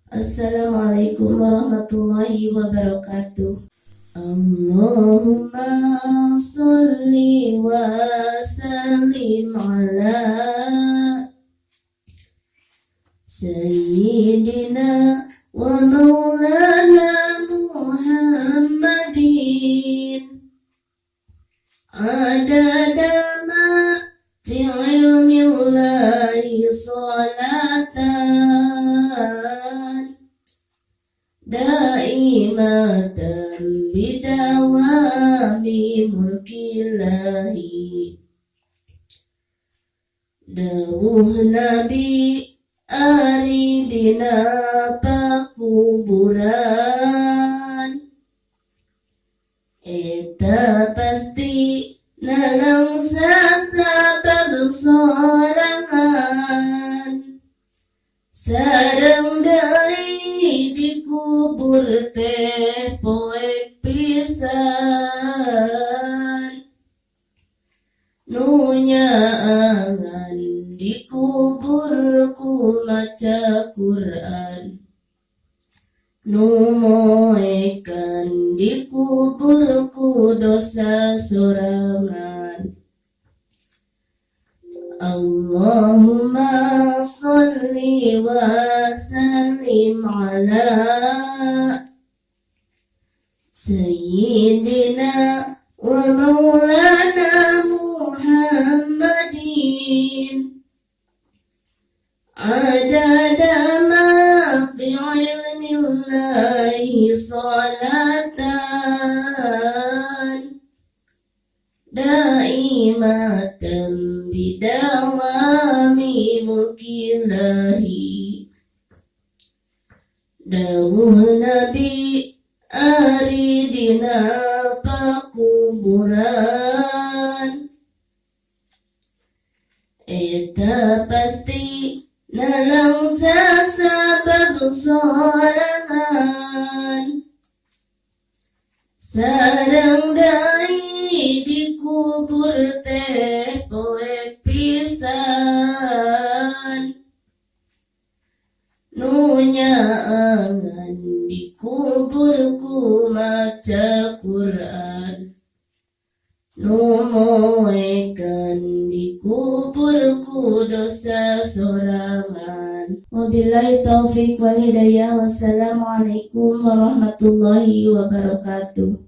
Assalamualaikum warahmatullahi wabarakatuh. Allahumma salli wa sallim ala Sayyidina wa maulana Muhammadin adada ma fi ilmillahi salatan daimatan bidawami mulkillahi. Dawuh Nabi aridina pakuburan eta pasti nalangsa sabab sorangan sareng deui dikubur teh poek pisan nu nyaangan dikubur ku maca Quran nu moekan dikubur ku dosa sorangan. Allahumma salli wa sallim ala Sayyidina wa maulana Muhammadin adada ma fi ilmillahi salatan daimatan bidawami mulkillahi. Dawuh Nabi aridina pakuburan eta pasti nalangsa sabab sorangan sareng deui dikubur teh poek pisan nu nyaangan dikubur ku maca Quran nu moekan dikubur ku dosa sorangan. Wabillahi taufiq wal hidayah. Wassalamualaikum warahmatullahi wabarakatuh.